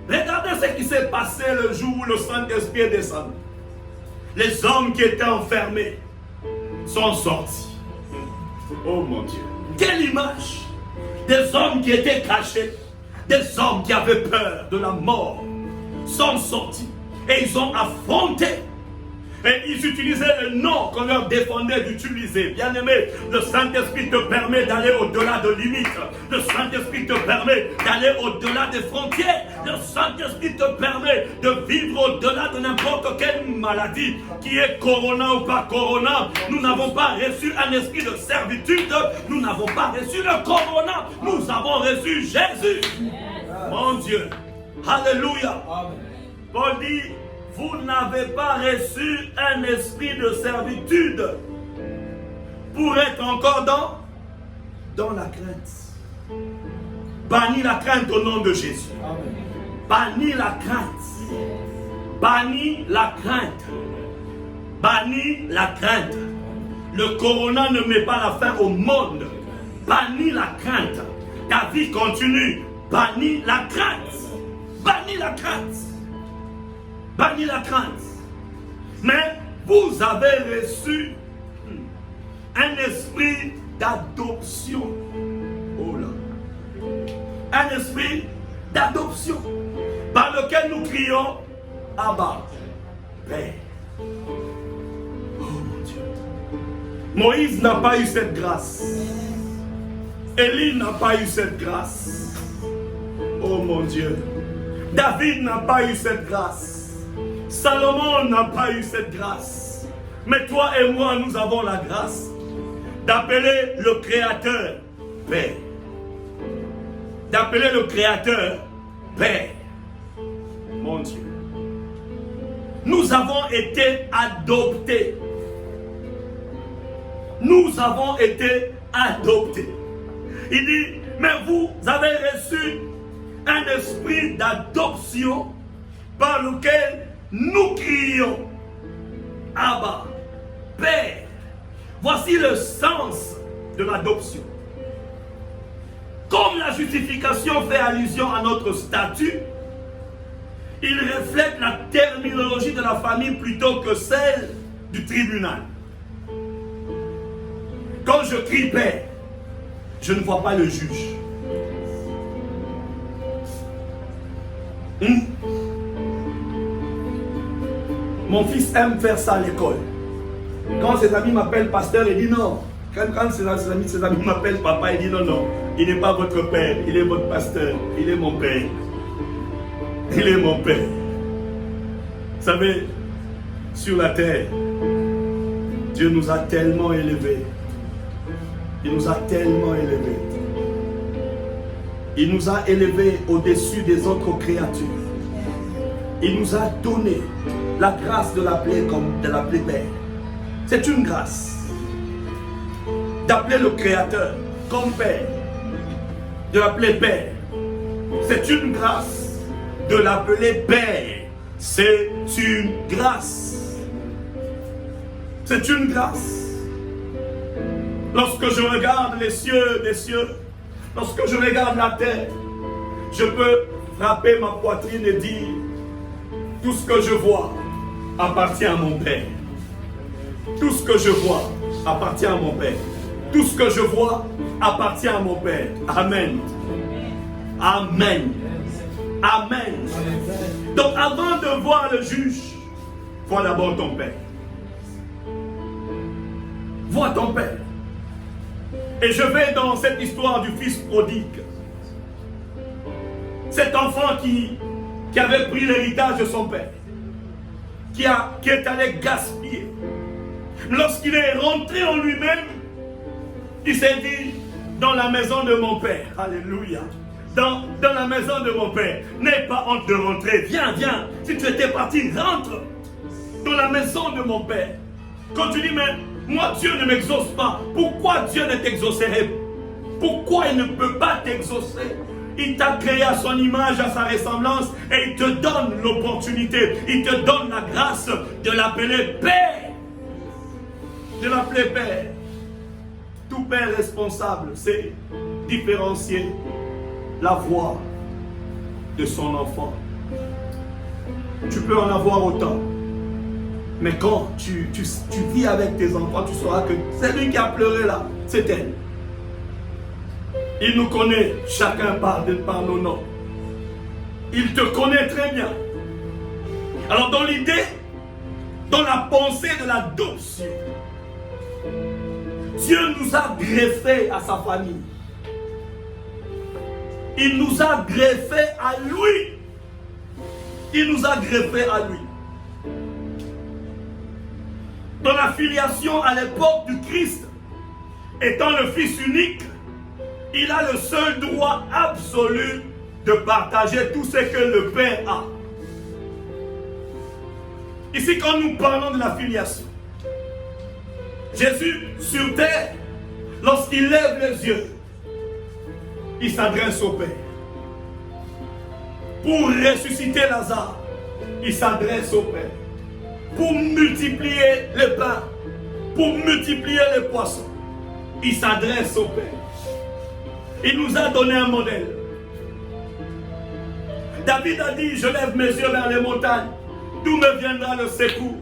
Regardez ce qui s'est passé le jour où le Saint-Esprit est descendu. Les hommes qui étaient enfermés sont sortis. Oh mon Dieu. Quelle image! Des hommes qui étaient cachés, des hommes qui avaient peur de la mort, sont sortis et ils ont affronté. Et ils utilisaient le nom qu'on leur défendait d'utiliser. Bien-aimé, le Saint-Esprit te permet d'aller au-delà de limites. Le Saint-Esprit te permet d'aller au-delà des frontières. Le Saint-Esprit te permet de vivre au-delà de n'importe quelle maladie, qui est corona ou pas corona. Nous n'avons pas reçu un esprit de servitude. Nous n'avons pas reçu le corona. Nous avons reçu Jésus. Mon Dieu. Alléluia. Paul dit, vous n'avez pas reçu un esprit de servitude pour être encore dans la crainte. Bannis la crainte au nom de Jésus. Bannis la crainte. Bannis la crainte. Bannis la crainte. Le corona ne met pas la fin au monde. Bannis la crainte. Ta vie continue. Bannis la crainte. Bannis la crainte. Bannis la crainte. Mais vous avez reçu un esprit d'adoption. Oh là. Un esprit d'adoption par lequel nous crions Abba, Père. Moïse n'a pas eu cette grâce. Élie n'a pas eu cette grâce. Oh mon Dieu. David n'a pas eu cette grâce. Salomon n'a pas eu cette grâce. Mais toi et moi, nous avons la grâce d'appeler le Créateur Père. D'appeler le Créateur Père. Mon Dieu. Nous avons été adoptés. Nous avons été adoptés. Il dit, mais vous avez reçu un esprit d'adoption par lequel nous crions Abba, Père. Voici le sens de l'adoption. Comme la justification fait allusion à notre statut, il reflète la terminologie de la famille plutôt que celle du tribunal. Quand je crie Père, je ne vois pas le juge. Mon fils aime faire ça à l'école. Quand ses amis m'appellent pasteur, il dit non. Quand ses amis m'appellent papa, il dit non, non. Il n'est pas votre père, il est votre pasteur. Il est mon père. Il est mon père. Vous savez, sur la terre, Dieu nous a tellement élevés. Il nous a tellement élevés. Il nous a élevés au-dessus des autres créatures. Il nous a donné la grâce de l'appeler Père. C'est une grâce d'appeler le Créateur comme Père, de l'appeler Père. C'est une grâce de l'appeler Père. C'est une grâce. C'est une grâce. Lorsque je regarde les cieux, lorsque je regarde la terre, je peux frapper ma poitrine et dire, tout ce que je vois appartient à mon Père. Tout ce que je vois appartient à mon Père. Tout ce que je vois appartient à mon Père. Amen. Amen. Amen. Donc avant de voir le juge, vois d'abord ton Père. Vois ton Père. Et je vais dans cette histoire du fils prodigue. Cet enfant qui avait pris l'héritage de son père, qui est allé gaspiller. Lorsqu'il est rentré en lui-même, il s'est dit, dans la maison de mon père, alléluia, dans la maison de mon père, n'aie pas honte de rentrer, viens, si tu étais parti, rentre dans la maison de mon père. Quand tu dis, mais moi Dieu ne m'exauce pas, pourquoi Dieu ne t'exaucerait? Pourquoi il ne peut pas t'exaucer? Il t'a créé à son image, à sa ressemblance, et il te donne l'opportunité, il te donne la grâce de l'appeler Père. De l'appeler Père. Tout père responsable, c'est différencier la voix de son enfant. Tu peux en avoir autant, mais quand tu vis avec tes enfants, tu sauras que celui qui a pleuré là, c'est elle. Il nous connaît chacun par nos noms. Il te connaît très bien. Alors dans l'idée, dans la pensée de l'adoption, Dieu nous a greffés à sa famille. Il nous a greffés à lui. Il nous a greffés à lui. Dans la filiation à l'époque du Christ, étant le Fils unique, il a le seul droit absolu de partager tout ce que le Père a. Ici, quand nous parlons de la filiation, Jésus sur terre, lorsqu'il lève les yeux, il s'adresse au Père. Pour ressusciter Lazare, il s'adresse au Père. Pour multiplier les pains, pour multiplier les poissons, il s'adresse au Père. Il nous a donné un modèle. David a dit, je lève mes yeux vers les montagnes. D'où me viendra le secours?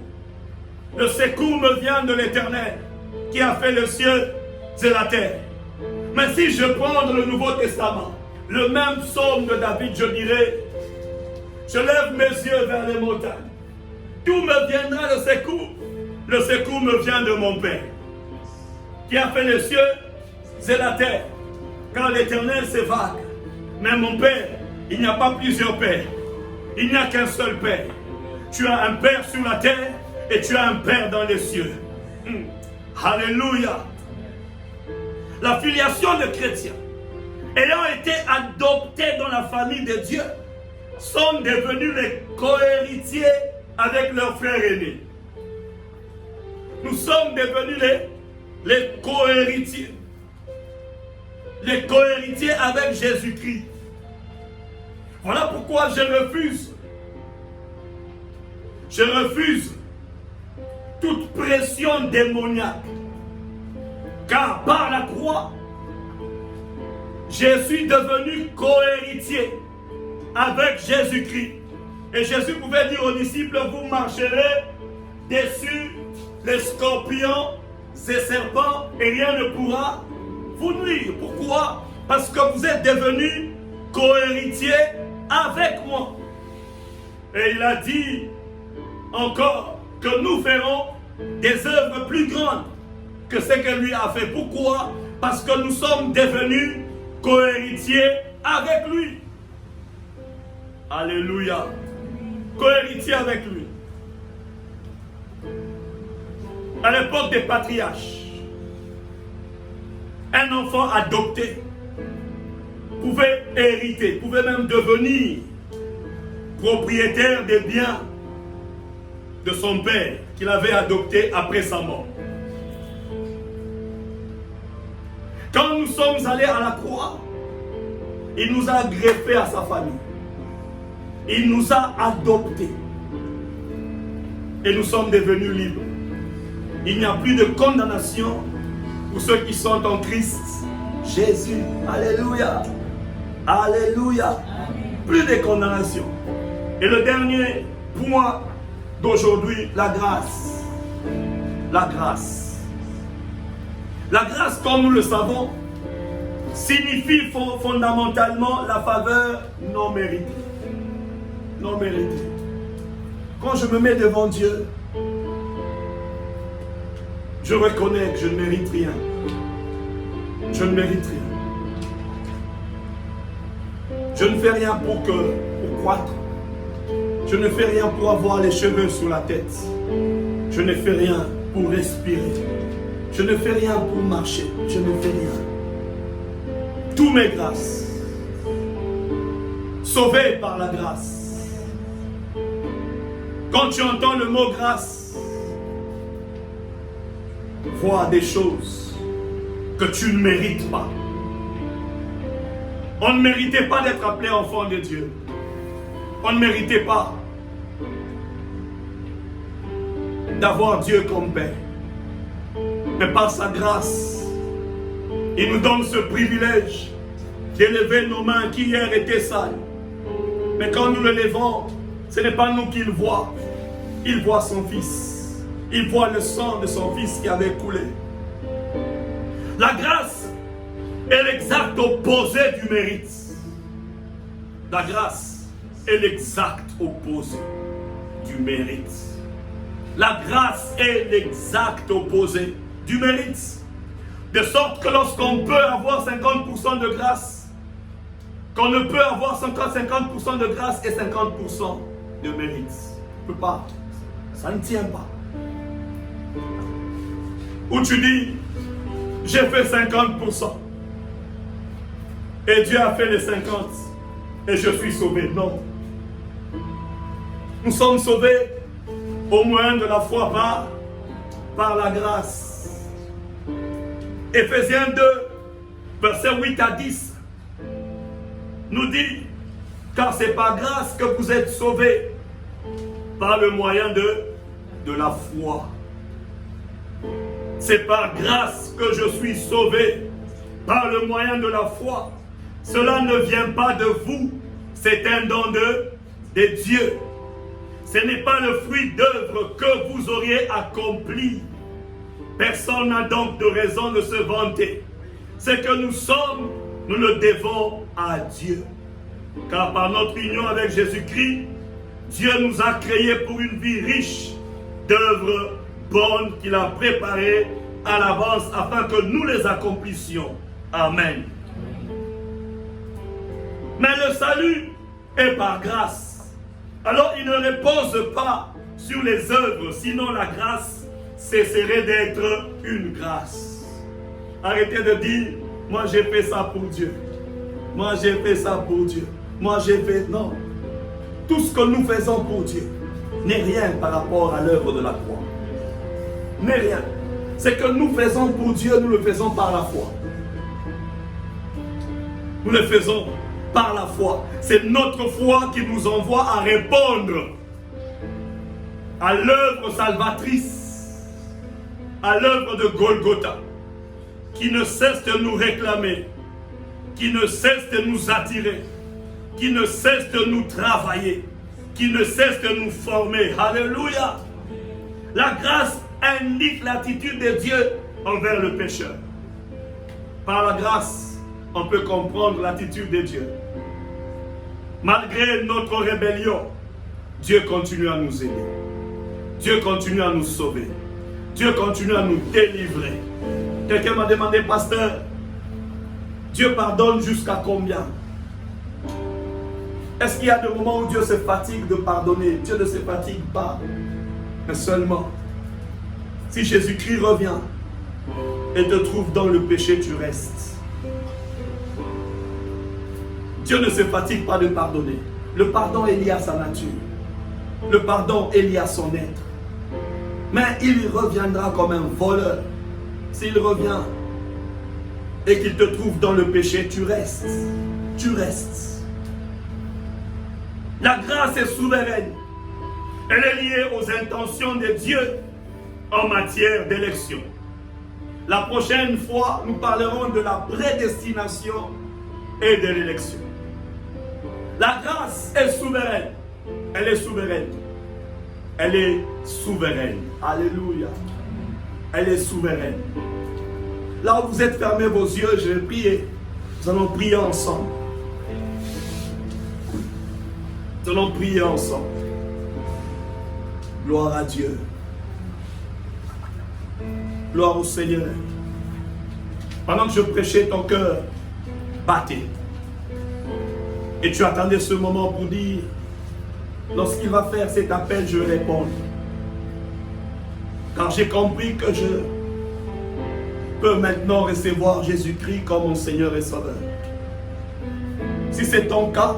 Le secours me vient de l'Éternel, qui a fait le ciel et la terre. Mais si je prends dans le Nouveau Testament, le même psaume de David, je dirais, je lève mes yeux vers les montagnes. D'où me viendra le secours? Le secours me vient de mon Père. qui a fait les cieux et la terre. Car l'Éternel, c'est vague. Mais mon Père, il n'y a pas plusieurs pères. Il n'y a qu'un seul Père. Tu as un Père sur la terre et tu as un Père dans les cieux. Alléluia. La filiation de chrétiens, ayant été adoptés dans la famille de Dieu, sont devenus les co-héritiers avec leurs frères aînés. Nous sommes devenus les co-héritiers. Les co-héritiers avec Jésus-Christ. Voilà pourquoi je refuse toute pression démoniaque. Car par la croix, je suis devenu co-héritier avec Jésus-Christ. Et Jésus pouvait dire aux disciples, vous marcherez dessus les scorpions, ces serpents, et rien ne pourra vous nuire. Pourquoi? Parce que vous êtes devenus co-héritiers avec moi. Et il a dit encore que nous ferons des œuvres plus grandes que ce que lui a fait. Pourquoi? Parce que nous sommes devenus co-héritiers avec lui. Alléluia. Co-héritiers avec lui. À l'époque des patriarches, un enfant adopté pouvait hériter, pouvait même devenir propriétaire des biens de son père qu'il avait adopté après sa mort. Quand nous sommes allés à la croix, il nous a greffés à sa famille. Il nous a adoptés. Et nous sommes devenus libres. Il n'y a plus de condamnation pour ceux qui sont en Christ Jésus. Alléluia. Alléluia. Plus de condamnation. Et le dernier point d'aujourd'hui, la grâce. La grâce. La grâce, comme nous le savons, signifie fondamentalement la faveur non méritée. Non méritée. Quand je me mets devant Dieu, je reconnais que je ne mérite rien. Je ne mérite rien. Je ne fais rien pour croître. Je ne fais rien pour avoir les cheveux sur la tête. Je ne fais rien pour respirer. Je ne fais rien pour marcher. Je ne fais rien. Tous mes grâces. Sauvé par la grâce. Quand tu entends le mot grâce, vois des choses que tu ne mérites pas. On ne méritait pas d'être appelé enfant de Dieu. On ne méritait pas d'avoir Dieu comme Père. Mais par sa grâce, il nous donne ce privilège d'élever nos mains qui hier étaient sales. Mais quand nous le levons, ce n'est pas nous qu'il voit. Il voit son Fils. Il voit le sang de son Fils qui avait coulé. La grâce est l'exact opposé du mérite. La grâce est l'exact opposé du mérite. La grâce est l'exact opposé du mérite. De sorte que lorsqu'on peut avoir 50% de grâce, qu'on ne peut avoir 50% de grâce et 50% de mérite. On ne peut pas. Ça ne tient pas. Où tu dis, j'ai fait 50%. Et Dieu a fait les 50. Et je suis sauvé. Non. Nous sommes sauvés au moyen de la foi par la grâce. Éphésiens 2, versets 8 à 10, nous dit, car c'est par grâce que vous êtes sauvés, par le moyen de la foi. C'est par grâce que je suis sauvé, par le moyen de la foi. Cela ne vient pas de vous, c'est un don de Dieu. Ce n'est pas le fruit d'œuvre que vous auriez accompli. Personne n'a donc de raison de se vanter. Ce que nous sommes, nous le devons à Dieu. Car par notre union avec Jésus-Christ, Dieu nous a créés pour une vie riche d'œuvres bonnes qu'il a préparées à l'avance afin que nous les accomplissions. Amen. Mais le salut est par grâce. Alors il ne repose pas sur les œuvres, sinon la grâce cesserait d'être une grâce. Arrêtez de dire, moi j'ai fait ça pour Dieu. Moi j'ai fait ça pour Dieu. Moi j'ai fait... Non. Tout ce que nous faisons pour Dieu n'est rien par rapport à l'œuvre de la croix. N'est rien. Ce que nous faisons pour Dieu, nous le faisons par la foi. Nous le faisons par la foi. C'est notre foi qui nous envoie à répondre à l'œuvre salvatrice, à l'œuvre de Golgotha, qui ne cesse de nous réclamer, qui ne cesse de nous attirer, qui ne cesse de nous travailler, qui ne cesse de nous former. Alléluia! La grâce indique l'attitude de Dieu envers le pécheur. Par la grâce, on peut comprendre l'attitude de Dieu. Malgré notre rébellion, Dieu continue à nous aider. Dieu continue à nous sauver. Dieu continue à nous délivrer. Quelqu'un m'a demandé, pasteur, Dieu pardonne jusqu'à combien? Est-ce qu'il y a des moments où Dieu se fatigue de pardonner? Dieu ne se fatigue pas. Mais seulement, si Jésus-Christ revient et te trouve dans le péché, tu restes. Dieu ne se fatigue pas de pardonner. Le pardon est lié à sa nature. Le pardon est lié à son être. Mais il reviendra comme un voleur. S'il revient et qu'il te trouve dans le péché, tu restes. Tu restes. La grâce est souveraine. Elle est liée aux intentions de Dieu en matière d'élection. La prochaine fois, nous parlerons de la prédestination et de l'élection. La grâce est souveraine. Elle est souveraine. Elle est souveraine. Alléluia. Elle est souveraine. Là où vous êtes, fermez vos yeux, je vais prier. Nous allons prier ensemble. Nous allons prier ensemble. Gloire à Dieu. Gloire au Seigneur. Pendant que je prêchais, ton cœur battait. Et tu attendais ce moment pour dire, lorsqu'il va faire cet appel, je vais répondre. Car j'ai compris que je peux maintenant recevoir Jésus-Christ comme mon Seigneur et Sauveur. Si c'est ton cas,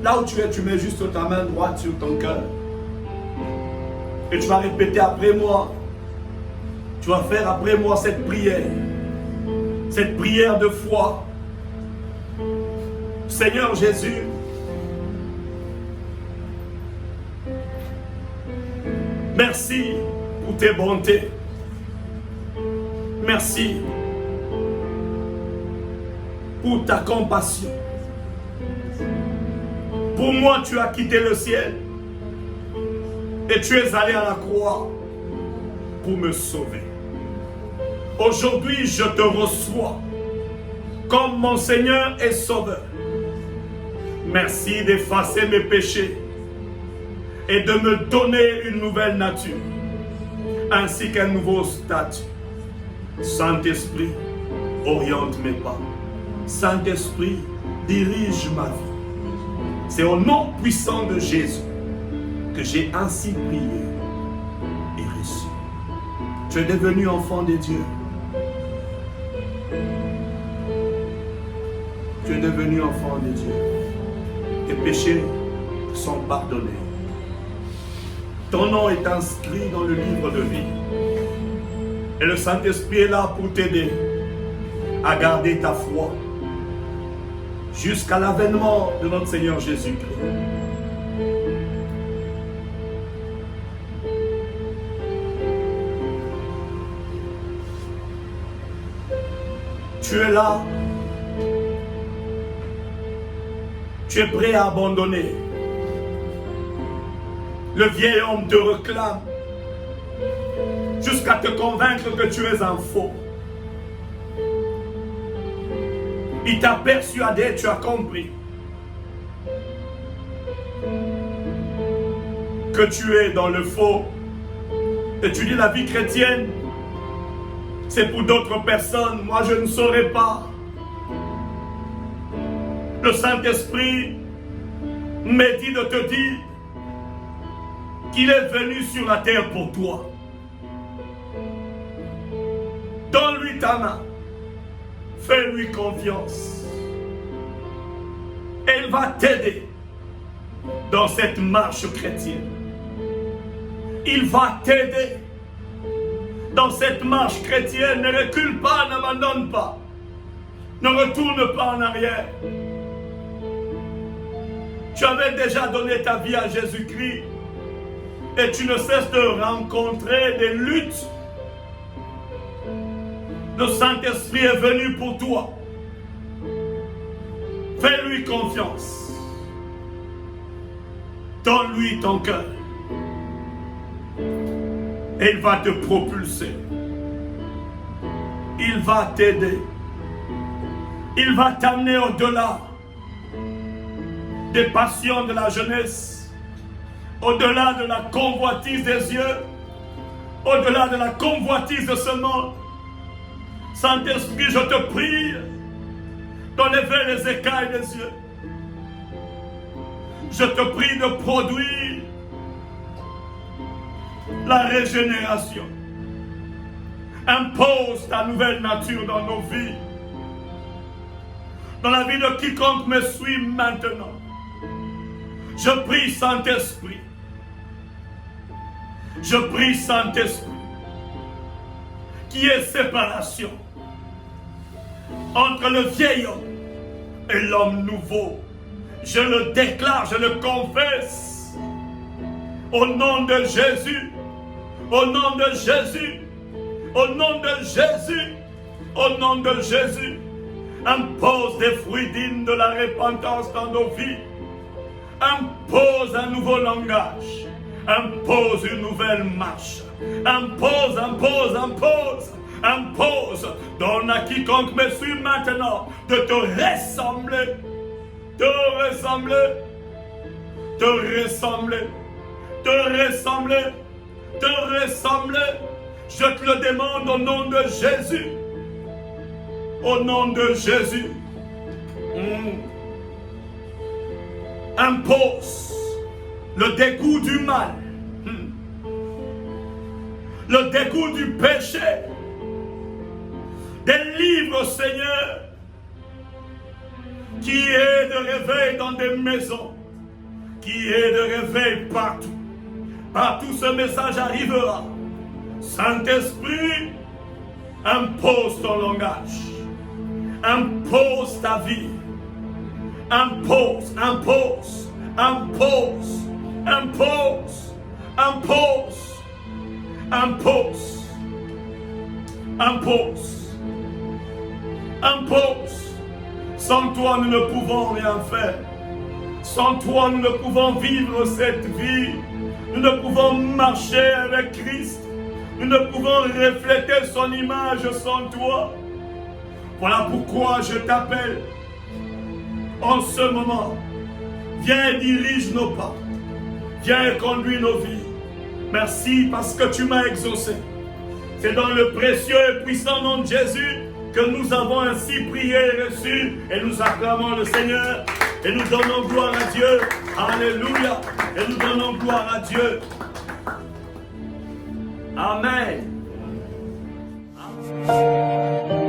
là où tu es, tu mets juste ta main droite sur ton cœur. Et tu vas répéter après moi. Tu vas faire après moi cette prière. Cette prière de foi. Seigneur Jésus, merci pour tes bontés. Merci pour ta compassion. Pour moi, tu as quitté le ciel et tu es allé à la croix pour me sauver. Aujourd'hui, je te reçois comme mon Seigneur et Sauveur. Merci d'effacer mes péchés et de me donner une nouvelle nature, ainsi qu'un nouveau statut. Saint-Esprit, oriente mes pas. Saint-Esprit, dirige ma vie. C'est au nom puissant de Jésus que j'ai ainsi prié et reçu. Tu es devenu enfant de Dieu. Tu es devenu enfant de Dieu. Tes péchés sont pardonnés. Ton nom est inscrit dans le livre de vie. Et le Saint-Esprit est là pour t'aider à garder ta foi jusqu'à l'avènement de notre Seigneur Jésus-Christ. Tu es là. Tu es prêt à abandonner. Le vieil homme te réclame jusqu'à te convaincre que tu es un faux. Il t'a persuadé, tu as compris que tu es dans le faux. Et tu dis la vie chrétienne, C'est pour d'autres personnes, moi je ne saurais pas. Le Saint-Esprit me dit de te dire qu'il est venu sur la terre pour toi. Donne-lui ta main. Fais-lui confiance. Elle va t'aider dans cette marche chrétienne. Il va t'aider dans cette marche chrétienne. Ne recule pas, n'abandonne pas. Ne retourne pas en arrière. Tu avais déjà donné ta vie à Jésus-Christ et tu ne cesses de rencontrer des luttes. Le Saint-Esprit est venu pour toi. Fais-lui confiance. Donne-lui ton cœur. Et il va te propulser. Il va t'aider. Il va t'amener au-delà des passions de la jeunesse, au-delà de la convoitise des yeux, au-delà de la convoitise de ce monde. Saint-Esprit, je te prie d'enlever les écailles des yeux. Je te prie de produire la régénération. Impose ta nouvelle nature dans nos vies, dans la vie de quiconque me suit maintenant. Je prie, Saint-Esprit. Je prie, Saint-Esprit, qu'il y ait séparation entre le vieil homme et l'homme nouveau. Je le déclare, je le confesse. Au nom de Jésus, au nom de Jésus, au nom de Jésus, au nom de Jésus, impose des fruits dignes de la repentance dans nos vies. Impose un nouveau langage. Impose une nouvelle marche. Impose, impose, impose. Impose. Donne à quiconque me suit maintenant de te ressembler. Te ressembler. Te ressembler. Te ressembler. Te ressembler. Je te le demande au nom de Jésus. Au nom de Jésus. Impose le dégoût du mal, le dégoût du péché. Délivre, Seigneur, qui est de réveil dans des maisons, qui est de réveil partout. Partout ce message arrivera. Saint-Esprit, impose ton langage, impose ta vie. Impose, impose, impose, impose, impose, impose, impose, impose. Sans toi, nous ne pouvons rien faire. Sans toi, nous ne pouvons vivre cette vie. Nous ne pouvons marcher avec Christ. Nous ne pouvons refléter son image sans toi. Voilà pourquoi je t'appelle. En ce moment, viens et dirige nos pas. Viens et conduis nos vies. Merci parce que tu m'as exaucé. C'est dans le précieux et puissant nom de Jésus que nous avons ainsi prié et reçu. Et nous acclamons le Seigneur. Et nous donnons gloire à Dieu. Alléluia. Et nous donnons gloire à Dieu. Amen. Amen.